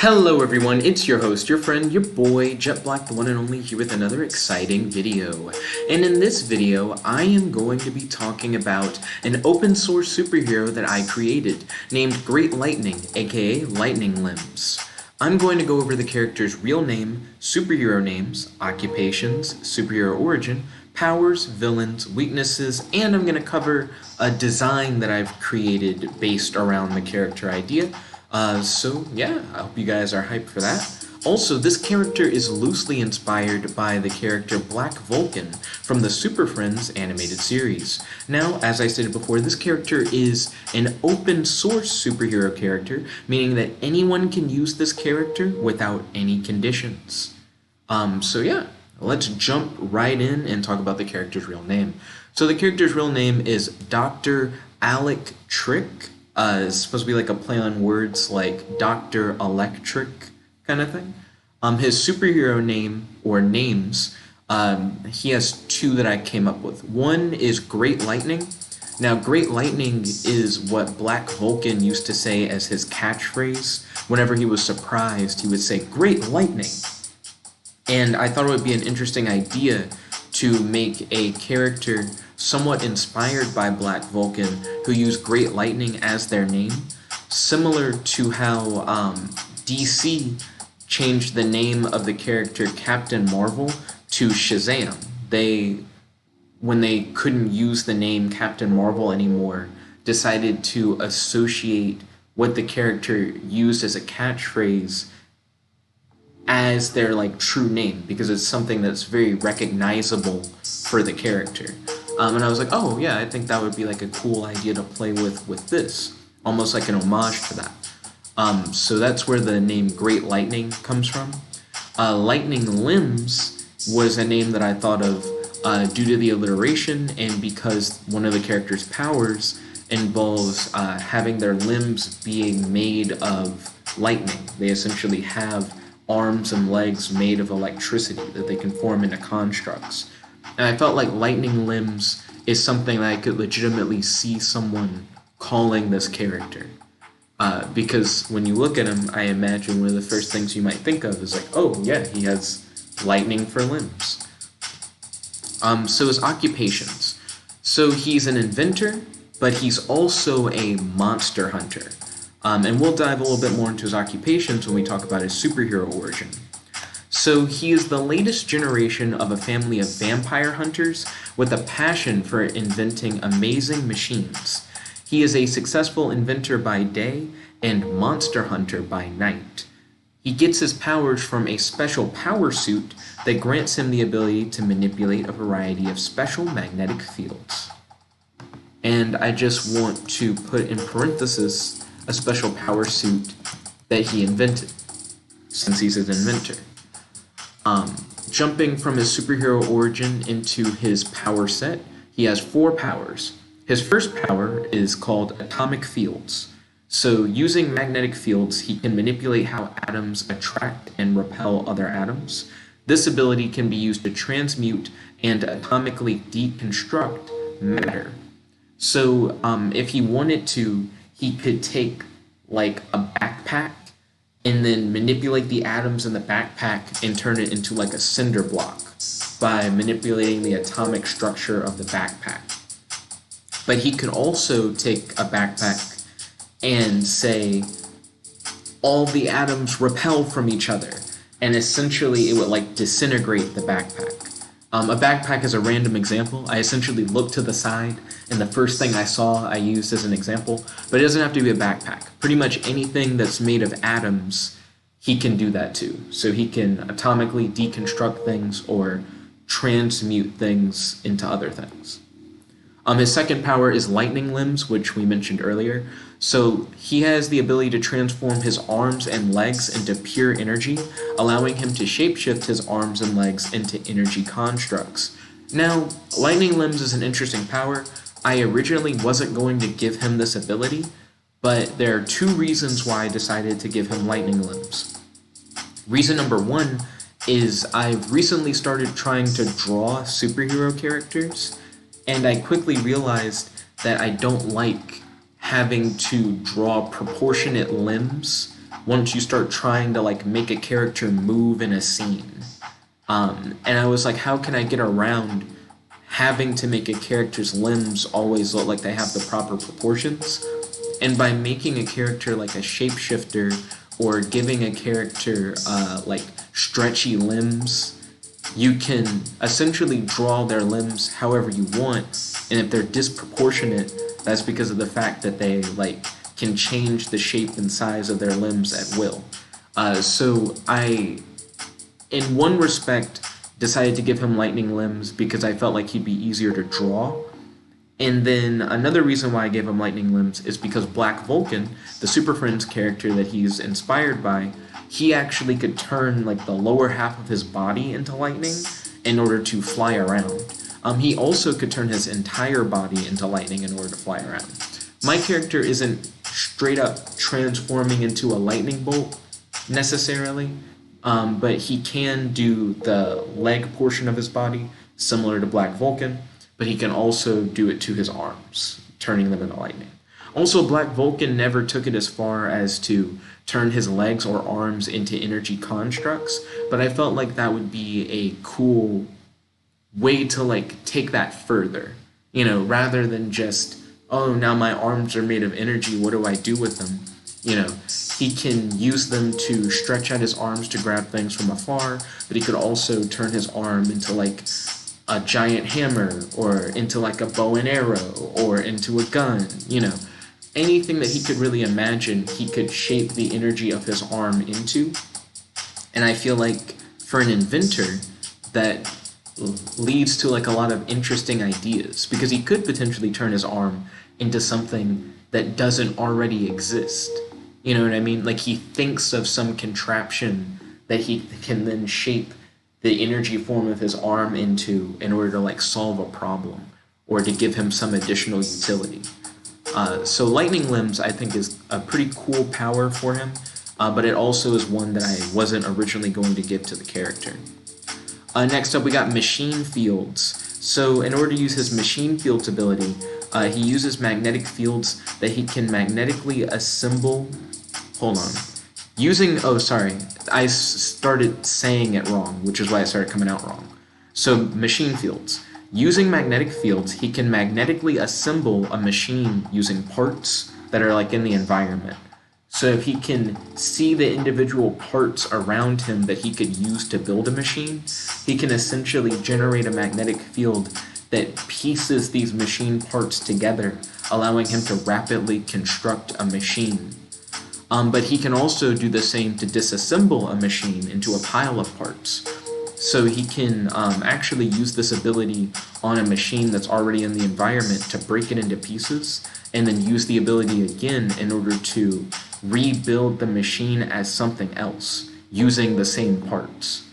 Hello everyone, it's your host, your friend, your boy, Jet Black, the one and only, here with another exciting video. And in this video, I am going to be talking about an open source superhero that I created, named Great Lightning, aka Lightning Limbs. I'm going to go over the character's real name, superhero names, occupations, superhero origin, powers, villains, weaknesses, and I'm going to cover a design that I've created based around the character idea. So yeah, I hope you guys are hyped for that. Also, this character is loosely inspired by the character Black Vulcan from the Super Friends animated series. Now, as I stated before, this character is an open source superhero character, meaning that anyone can use this character without any conditions. So yeah, let's jump right in and talk about the character's real name. So the character's real name is Dr. Alec Trick. It's supposed to be like a play on words like Dr. Electric kind of thing. His superhero name, or names, he has two that I came up with. One is Great Lightning. Now, Great Lightning is what Black Vulcan used to say as his catchphrase. Whenever he was surprised, he would say, "Great Lightning." And I thought it would be an interesting idea to make a character somewhat inspired by Black Vulcan who used Great Lightning as their name, similar to how DC changed the name of the character Captain Marvel to Shazam. When they couldn't use the name Captain Marvel anymore, decided to associate what the character used as a catchphrase as their true name, because it's something that's very recognizable for the character. And I was like, oh yeah, I think that would be like a cool idea to play with this, almost like an homage to that. So that's where the name Great Lightning comes from. Lightning Limbs was a name that I thought of due to the alliteration, and because one of the character's powers involves having their limbs being made of lightning. They essentially have arms and legs made of electricity that they can form into constructs. And I felt like Lightning Limbs is something that I could legitimately see someone calling this character. Because when you look at him, I imagine one of the first things you might think of is like, oh yeah, he has lightning for limbs. So his occupations. So he's an inventor, but he's also a monster hunter. And we'll dive a little bit more into his occupations when we talk about his superhero origin. So he is the latest generation of a family of vampire hunters with a passion for inventing amazing machines. He is a successful inventor by day and monster hunter by night. He gets his powers from a special power suit that grants him the ability to manipulate a variety of special magnetic fields. And I just want to put in parenthesis a special power suit that he invented, since he's an inventor. Jumping from his superhero origin into his power set, he has 4 powers. His first power is called Atomic Fields. So using magnetic fields, he can manipulate how atoms attract and repel other atoms. This ability can be used to transmute and atomically deconstruct matter. So if he wanted to, he could take like a backpack and then manipulate the atoms in the backpack and turn it into like a cinder block by manipulating the atomic structure of the backpack. But he could also take a backpack and say all the atoms repel from each other, and essentially it would disintegrate the backpack. A backpack is a random example. I essentially looked to the side, and the first thing I saw I used as an example, but it doesn't have to be a backpack. Pretty much anything that's made of atoms, he can do that too. So he can atomically deconstruct things or transmute things into other things. His second power is Lightning Limbs, which we mentioned earlier. So he has the ability to transform his arms and legs into pure energy, allowing him to shapeshift his arms and legs into energy constructs. Now, Lightning Limbs is an interesting power. I originally wasn't going to give him this ability, but there are 2 reasons why I decided to give him Lightning Limbs. Reason number 1 is I've recently started trying to draw superhero characters, and I quickly realized that I don't like having to draw proportionate limbs once you start trying to like make a character move in a scene. And I was like, how can I get around having to make a character's limbs always look like they have the proper proportions? And by making a character like a shapeshifter, or giving a character like stretchy limbs, you can essentially draw their limbs however you want, and if they're disproportionate, that's because of the fact that they like can change the shape and size of their limbs at will. So I, in one respect, decided to give him lightning limbs because I felt like he'd be easier to draw. And then another reason why I gave him lightning limbs is because Black Vulcan, the Super Friends character that he's inspired by, he actually could turn like the lower half of his body into lightning in order to fly around. He also could turn his entire body into lightning in order to fly around. My character isn't straight up transforming into a lightning bolt necessarily, but he can do the leg portion of his body similar to Black Vulcan, but he can also do it to his arms, turning them into lightning. Also, Black Vulcan never took it as far as to turn his legs or arms into energy constructs, but I felt like that would be a cool way to like take that further, you know, rather than just, oh, now my arms are made of energy, what do I do with them? You know, he can use them to stretch out his arms to grab things from afar, but he could also turn his arm into like a giant hammer, or into like a bow and arrow, or into a gun, you know. Anything that he could really imagine, he could shape the energy of his arm into. And I feel like for an inventor, that leads to like a lot of interesting ideas, because he could potentially turn his arm into something that doesn't already exist. You know what I mean? Like he thinks of some contraption that he can then shape the energy form of his arm into in order to like solve a problem or to give him some additional utility. So lightning limbs I think is a pretty cool power for him, but it also is one that I wasn't originally going to give to the character. Next up we got machine fields. So in order to use his machine fields ability, he uses magnetic fields that he can magnetically assemble. Hold on. I started saying it wrong, which is why it started coming out wrong. So machine fields. Using magnetic fields, he can magnetically assemble a machine using parts that are like in the environment. So if he can see the individual parts around him that he could use to build a machine, he can essentially generate a magnetic field that pieces these machine parts together, allowing him to rapidly construct a machine. But he can also do the same to disassemble a machine into a pile of parts. So he can actually use this ability on a machine that's already in the environment to break it into pieces, and then use the ability again in order to rebuild the machine as something else using the same parts.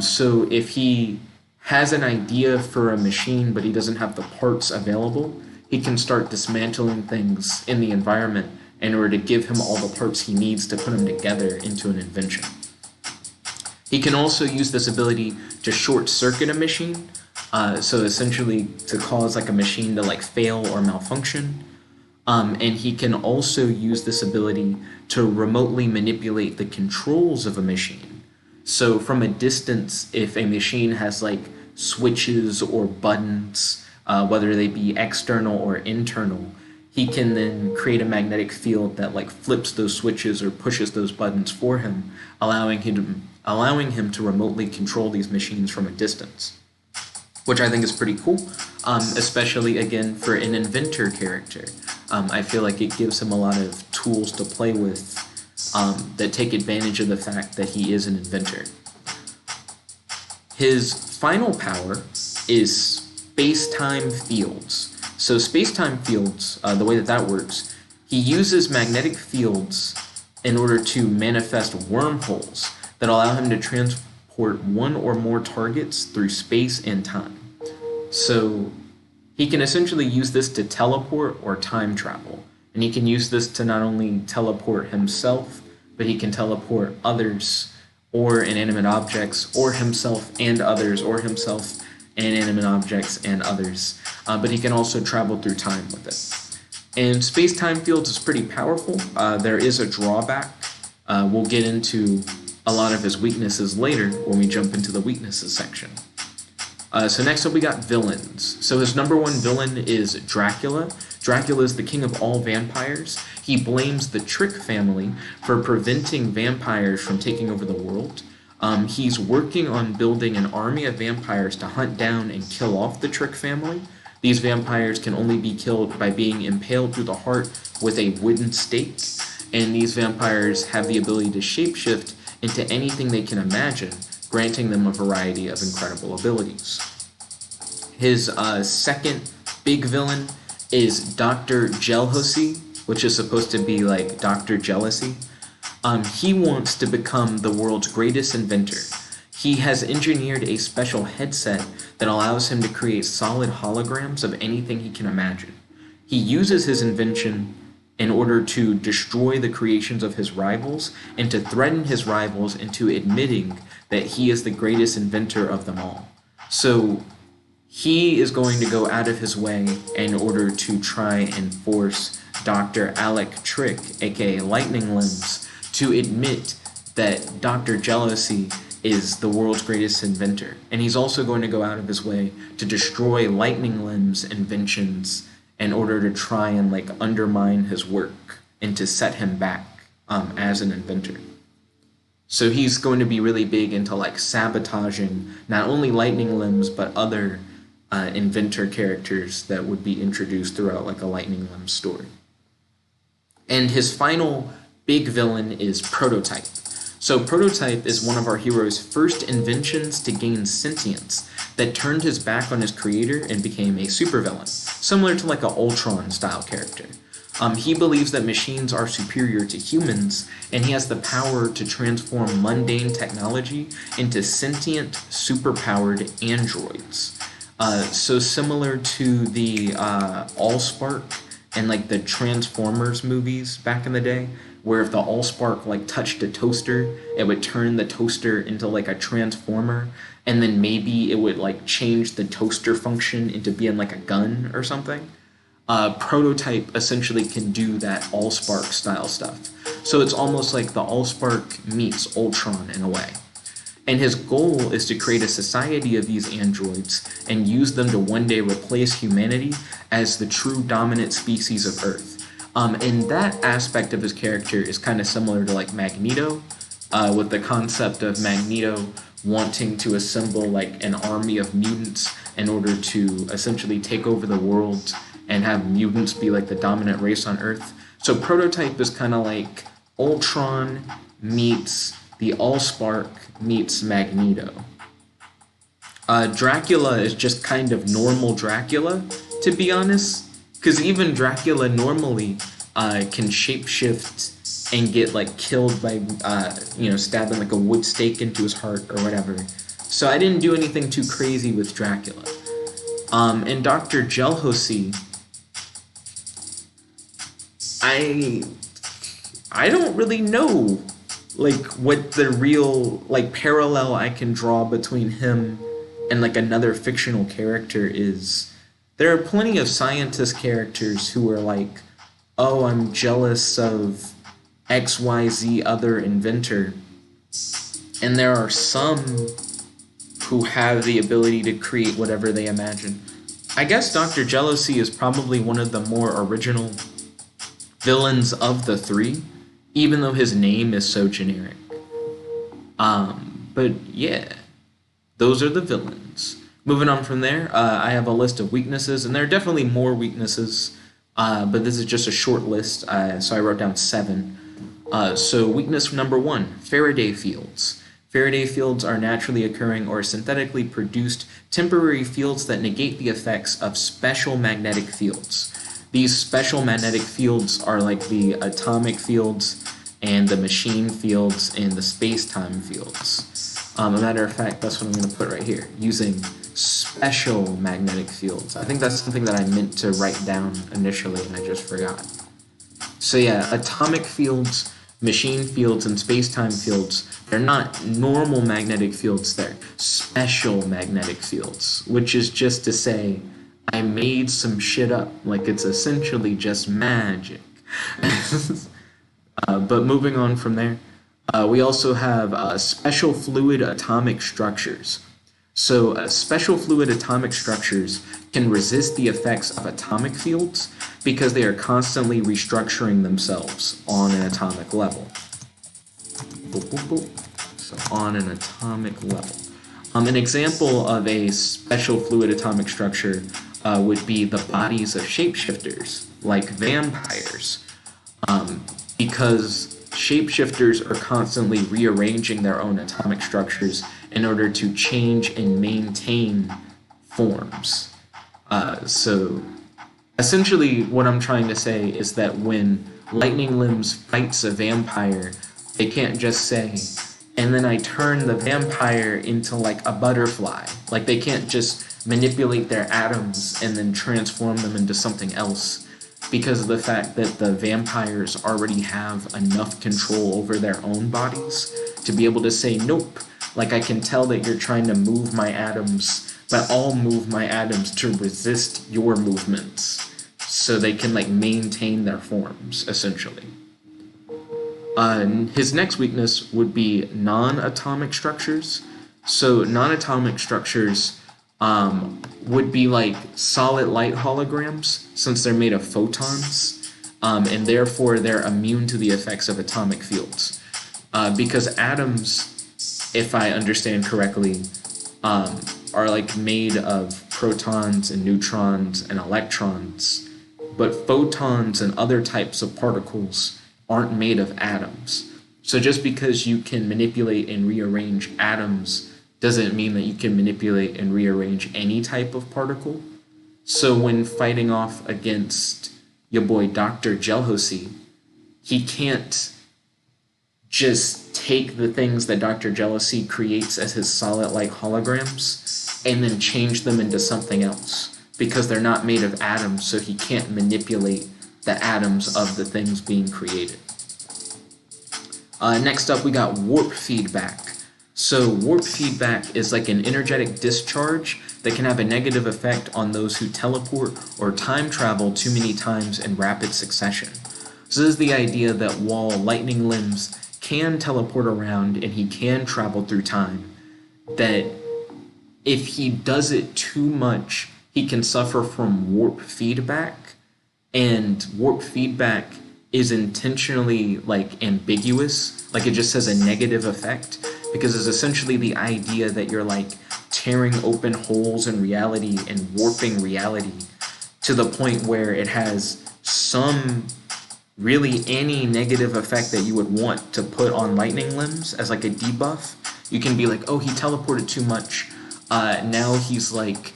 So if he has an idea for a machine but he doesn't have the parts available, he can start dismantling things in the environment in order to give him all the parts he needs to put them together into an invention. He can also use this ability to short circuit a machine, so essentially to cause like a machine to like fail or malfunction. And he can also use this ability to remotely manipulate the controls of a machine. So from a distance, if a machine has like switches or buttons, whether they be external or internal, he can then create a magnetic field that like flips those switches or pushes those buttons for him, allowing him to remotely control these machines from a distance, which I think is pretty cool, especially again for an inventor character. I feel like it gives him a lot of tools to play with that take advantage of the fact that he is an inventor. His final power is space-time fields. So space-time fields, the way that works, he uses magnetic fields in order to manifest wormholes that allow him to transport one or more targets through space and time. So he can essentially use this to teleport or time travel. And he can use this to not only teleport himself, but he can teleport others or inanimate objects, or himself and others, or himself and inanimate objects and others. But he can also travel through time with it. And space-time fields is pretty powerful. There is a drawback We'll get into a lot of his weaknesses later when we jump into the weaknesses section. So next up we got villains. So his number one villain is Dracula. Dracula is the king of all vampires. He blames the Trick family for preventing vampires from taking over the world. He's working on building an army of vampires to hunt down and kill off the Trick family. These vampires can only be killed by being impaled through the heart with a wooden stake, and these vampires have the ability to shapeshift into anything they can imagine, granting them a variety of incredible abilities. His second big villain is Dr. Jealousy, which is supposed to be like Dr. Jealousy. He wants to become the world's greatest inventor. He has engineered a special headset that allows him to create solid holograms of anything he can imagine. He uses his invention in order to destroy the creations of his rivals and to threaten his rivals into admitting that he is the greatest inventor of them all. So he is going to go out of his way in order to try and force Dr. Alec Trick, aka Lightning Limbs, to admit that Dr. Jealousy is the world's greatest inventor. And he's also going to go out of his way to destroy Lightning Limbs' inventions in order to try and undermine his work and to set him back as an inventor. So he's going to be really big into sabotaging not only Lightning Limbs but other inventor characters that would be introduced throughout a Lightning Limbs story. And his final big villain is Prototype. So Prototype is one of our hero's first inventions to gain sentience that turned his back on his creator and became a supervillain, similar to an Ultron style character. He believes that machines are superior to humans, and he has the power to transform mundane technology into sentient, superpowered androids. So similar to the Allspark and the Transformers movies back in the day, where if the Allspark touched a toaster, it would turn the toaster into a transformer, and then maybe it would change the toaster function into being a gun or something. Prototype essentially can do that Allspark style stuff. So it's almost like the Allspark meets Ultron in a way. And his goal is to create a society of these androids and use them to one day replace humanity as the true dominant species of Earth. And that aspect of his character is kind of similar to Magneto, with the concept of Magneto wanting to assemble an army of mutants in order to essentially take over the world and have mutants be the dominant race on Earth. So Prototype is kind of like Ultron meets the Allspark meets Magneto. Dracula is just kind of normal Dracula, to be honest, because even Dracula normally can shapeshift and get killed by stabbing a wood stake into his heart or whatever. So I didn't do anything too crazy with Dracula. And Dr. Jealousy, I don't really know what the real parallel I can draw between him and another fictional character is. There are plenty of scientist characters who are oh, I'm jealous of XYZ other inventor. And there are some who have the ability to create whatever they imagine. I guess Dr. Jealousy is probably one of the more original villains of the three, even though his name is so generic. But yeah, those are the villains. Moving on from there, I have a list of weaknesses, and there are definitely more weaknesses, but this is just a short list, so I wrote down 7. So weakness number 1, Faraday Fields. Faraday fields are naturally occurring or synthetically produced temporary fields that negate the effects of special magnetic fields. These special magnetic fields are the atomic fields and the machine fields and the space-time fields. A matter of fact, that's what I'm going to put right here, using special magnetic fields. I think that's something that I meant to write down initially and I just forgot. So yeah, atomic fields, machine fields, and space-time fields, they're not normal magnetic fields, they're special magnetic fields, which is just to say, I made some shit up, it's essentially just magic. But moving on from there, We also have special fluid atomic structures. So special fluid atomic structures can resist the effects of atomic fields because they are constantly restructuring themselves on an atomic level. Boop, boop, boop. So on an atomic level. An example of a special fluid atomic structure would be the bodies of shapeshifters, like vampires, because shapeshifters are constantly rearranging their own atomic structures in order to change and maintain forms. So essentially what I'm trying to say is that when Lightning Limbs fights a vampire, they can't just say, and then I turn the vampire into like a butterfly. Like they can't just manipulate their atoms and then transform them into something else, because of the fact that the vampires already have enough control over their own bodies to be able to say, nope, like I can tell that you're trying to move my atoms, but I'll move my atoms to resist your movements, so they can like maintain their forms, essentially. His next weakness would be non-atomic structures. So non-atomic structures would be like solid light holograms, since they're made of photons, and therefore they're immune to the effects of atomic fields. Because atoms, if I understand correctly, are like made of protons and neutrons and electrons, but photons and other types of particles aren't made of atoms. So just because you can manipulate and rearrange atoms doesn't mean that you can manipulate and rearrange any type of particle. So when fighting off against your boy Dr. Jealousy, he can't just take the things that Dr. Jealousy creates as his solid light holograms and then change them into something else, because they're not made of atoms, so he can't manipulate the atoms of the things being created. Next up, we got warp feedback. So warp feedback is like an energetic discharge that can have a negative effect on those who teleport or time travel too many times in rapid succession. So this is the idea that while Lightning Limbs can teleport around and he can travel through time, that if he does it too much, he can suffer from warp feedback. And warp feedback is intentionally like ambiguous, like it just says a negative effect, because it's essentially the idea that you're like tearing open holes in reality and warping reality to the point where it has some, really any negative effect that you would want to put on Lightning Limbs as like a debuff. You can be like, oh, he teleported too much, now he's like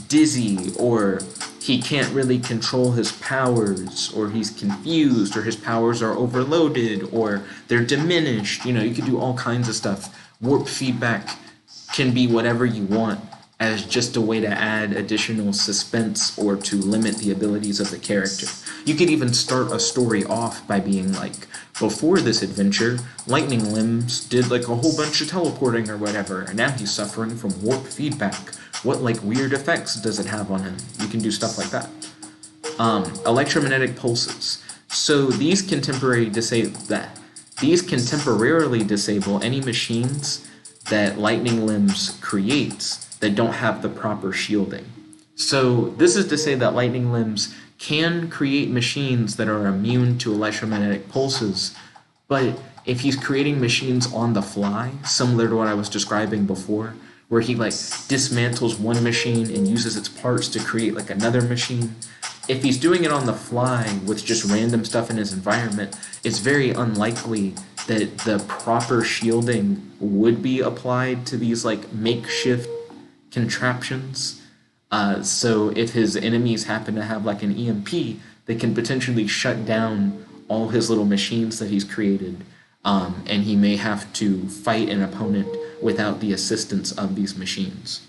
dizzy, or he can't really control his powers, or he's confused, or his powers are overloaded, or they're diminished. You know, you could do all kinds of stuff. Warp feedback can be whatever you want, as just a way to add additional suspense or to limit the abilities of the character. You could even start a story off by being like, before this adventure, Lightning Limbs did like a whole bunch of teleporting or whatever, and now he's suffering from warp feedback. What like weird effects does it have on him? You can do stuff like that. Electromagnetic pulses. So these can temporarily disable any machines that Lightning Limbs creates that don't have the proper shielding. So this is to say that Lightning Limbs can create machines that are immune to electromagnetic pulses, but if he's creating machines on the fly, similar to what I was describing before, where he like dismantles one machine and uses its parts to create like another machine, if he's doing it on the fly with just random stuff in his environment, it's very unlikely that the proper shielding would be applied to these like makeshift contraptions. So if his enemies happen to have like an EMP, they can potentially shut down all his little machines that he's created, and he may have to fight an opponent without the assistance of these machines.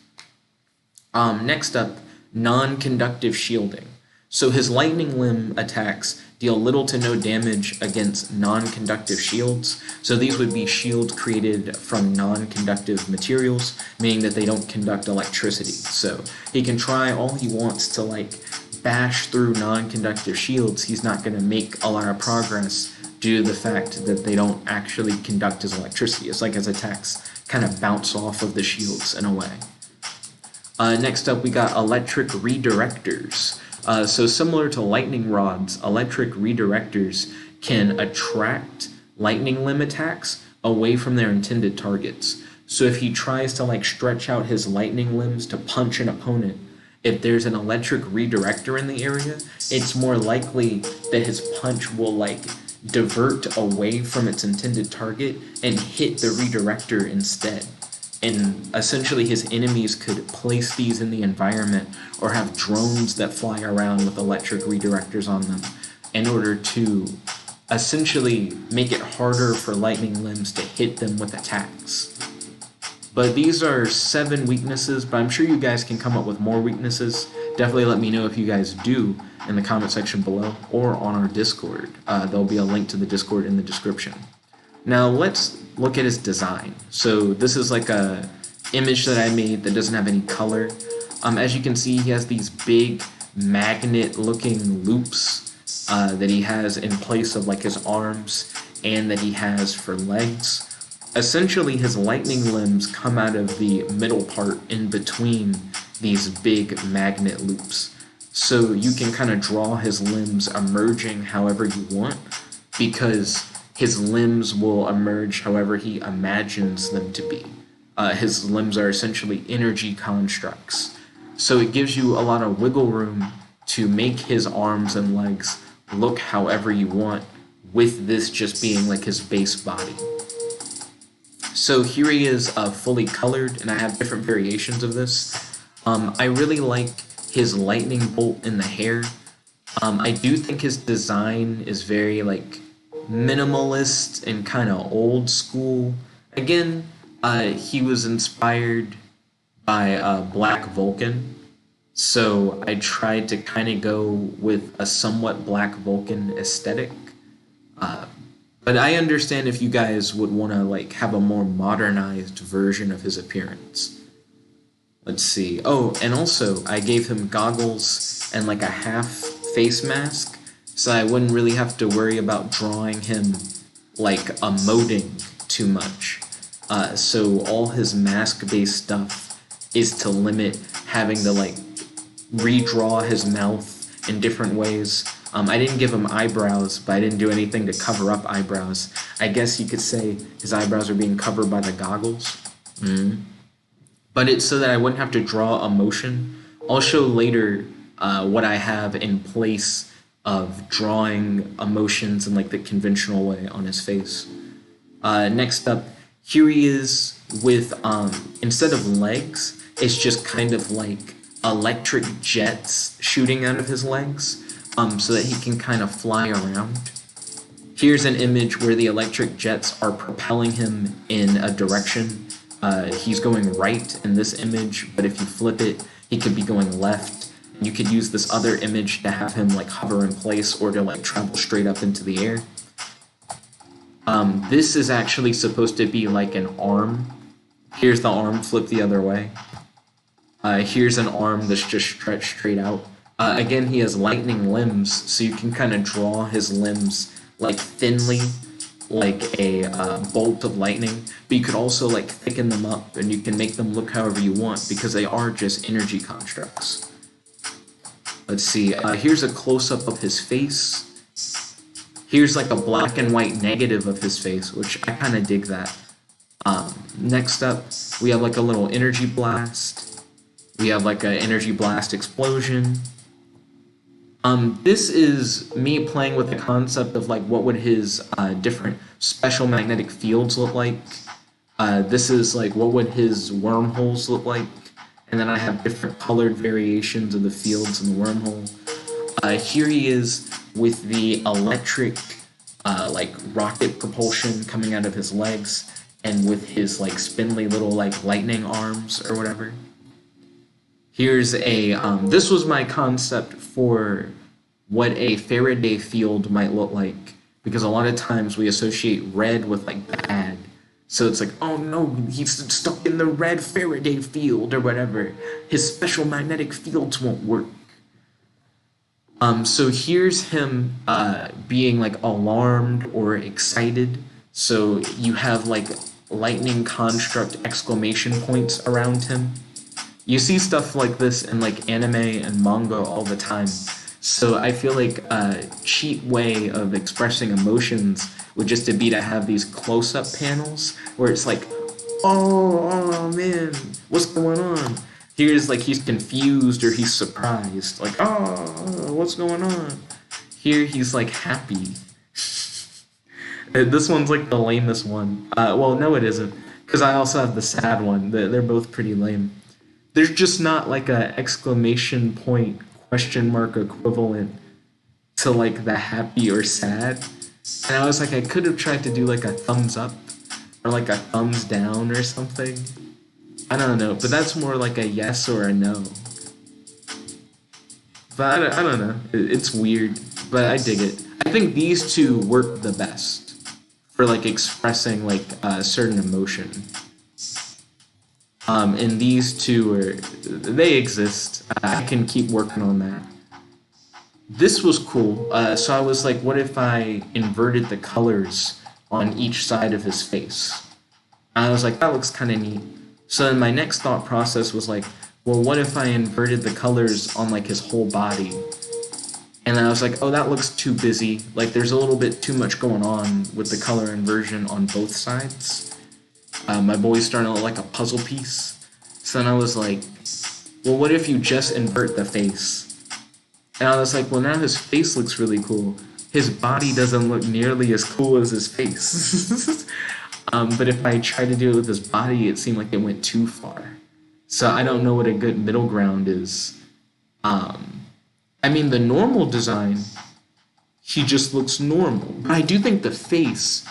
Next up, non-conductive shielding. So his lightning limb attacks deal little to no damage against non-conductive shields. So these would be shields created from non-conductive materials, meaning that they don't conduct electricity. So he can try all he wants to like bash through non-conductive shields. He's not going to make a lot of progress due to the fact that they don't actually conduct as electricity. It's like his attacks kind of bounce off of the shields in a way. Next up, we got electric redirectors. So similar to lightning rods, electric redirectors can attract lightning limb attacks away from their intended targets. So if he tries to like stretch out his lightning limbs to punch an opponent, if there's an electric redirector in the area, it's more likely that his punch will like divert away from its intended target and hit the redirector instead. And essentially his enemies could place these in the environment or have drones that fly around with electric redirectors on them in order to essentially make it harder for lightning limbs to hit them with attacks. But these are 7 weaknesses, but I'm sure you guys can come up with more weaknesses. Definitely let me know if you guys do in the comment section below or on our Discord. There'll be a link to the Discord in the description. Now let's look at his design. So this is like a image that I made that doesn't have any color. As you can see, he has these big magnet looking loops that he has in place of like his arms and that he has for legs. Essentially his lightning limbs come out of the middle part in between these big magnet loops. So you can kind of draw his limbs emerging however you want, because his limbs will emerge however he imagines them to be. His limbs are essentially energy constructs. So it gives you a lot of wiggle room to make his arms and legs look however you want, with this just being like his base body. So here he is fully colored, and I have different variations of this. I really like his lightning bolt in the hair. I do think his design is very like minimalist and kind of old school. Again, he was inspired by Black Vulcan, so I tried to kind of go with a somewhat Black Vulcan aesthetic. But I understand if you guys would want to like have a more modernized version of his appearance. Let's see. Oh, and also I gave him goggles and like a half face mask, so I wouldn't really have to worry about drawing him like emoting too much. So all his mask-based stuff is to limit having to like redraw his mouth in different ways. I didn't give him eyebrows, but I didn't do anything to cover up eyebrows. I guess you could say his eyebrows are being covered by the goggles. But it's so that I wouldn't have to draw emotion. I'll show later what I have in place of drawing emotions in like the conventional way on his face. Next up, here he is with, instead of legs, it's just kind of like electric jets shooting out of his legs, so that he can kind of fly around. Here's an image where the electric jets are propelling him in a direction. He's going right in this image, but if you flip it, he could be going left. You could use this other image to have him like hover in place or to like travel straight up into the air. This is actually supposed to be like an arm. Here's the arm flipped the other way. Here's an arm that's just stretched straight out. Again, he has lightning limbs, so you can kind of draw his limbs like thinly, like a bolt of lightning, but you could also like thicken them up and you can make them look however you want because they are just energy constructs. Let's see, here's a close-up of his face. Here's like a black and white negative of his face, which I kind of dig that. Next up, we have like a little energy blast. We have like an energy blast explosion. This is me playing with the concept of like what would his different special magnetic fields look like. This is like what would his wormholes look like, and then I have different colored variations of the fields in the wormhole. Here he is with the electric like rocket propulsion coming out of his legs, and with his like spindly little like lightning arms or whatever. Here's a, this was my concept for what a Faraday field might look like, because a lot of times we associate red with like bad. So it's like, oh no, he's stuck in the red Faraday field or whatever. His special magnetic fields won't work. So here's him being like alarmed or excited. So you have like lightning construct exclamation points around him. You see stuff like this in like anime and manga all the time. So I feel like a cheap way of expressing emotions would just to be to have these close-up panels where it's like, oh man, what's going on? Here's like he's confused or he's surprised, like, oh, what's going on? Here he's like happy. This one's like the lamest one. Well, no, it isn't, because I also have the sad one. They're both pretty lame. There's just not like a exclamation point question mark equivalent to like the happy or sad. And I was like, I could have tried to do like a thumbs up or like a thumbs down or something. I don't know, but that's more like a yes or a no. But I don't know. It's weird, but I dig it. I think these two work the best for like expressing like a certain emotion. And these two they exist. I can keep working on that. This was cool. So I was like, what if I inverted the colors on each side of his face? And I was like, that looks kind of neat. So then my next thought process was like, well, what if I inverted the colors on like his whole body? And then I was like, oh, that looks too busy. Like there's a little bit too much going on with the color inversion on both sides. My boy's starting to look like a puzzle piece. So then I was like, well, what if you just invert the face? And I was like, well, now his face looks really cool. His body doesn't look nearly as cool as his face. But if I tried to do it with his body, it seemed like it went too far. So I don't know what a good middle ground is. I mean, the normal design, he just looks normal. But I do think the face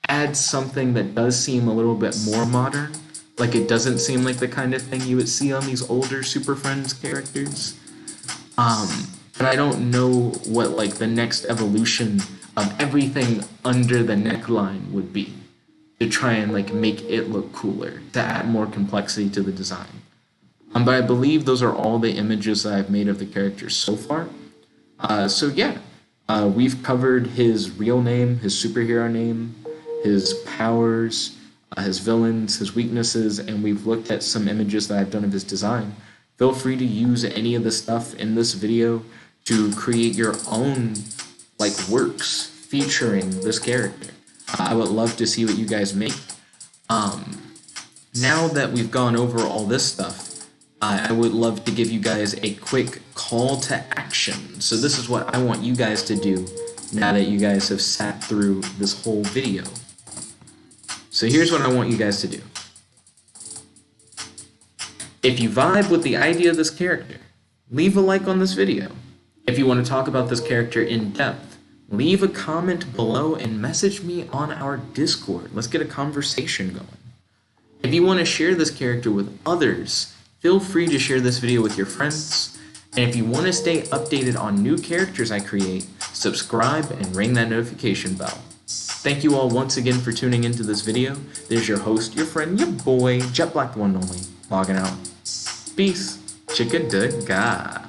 adds something that does seem a little bit more modern. Like it doesn't seem like the kind of thing you would see on these older Super Friends characters. But I don't know what like the next evolution of everything under the neckline would be to try and like make it look cooler, to add more complexity to the design. But I believe those are all the images that I've made of the characters so far. So yeah, we've covered his real name, his superhero name, his powers, his villains, his weaknesses, and we've looked at some images that I've done of his design. Feel free to use any of the stuff in this video to create your own like works featuring this character. I would love to see what you guys make. Now that we've gone over all this stuff, I would love to give you guys a quick call to action. So this is what I want you guys to do now that you guys have sat through this whole video. So here's what I want you guys to do. If you vibe with the idea of this character, leave a like on this video. If you want to talk about this character in depth, leave a comment below and message me on our Discord. Let's get a conversation going. If you want to share this character with others, feel free to share this video with your friends. And if you want to stay updated on new characters I create, subscribe and ring that notification bell. Thank you all once again for tuning into this video. There's your host, your friend, your boy, Jet Black the one and only, logging out. Peace. Chicka-da-ga.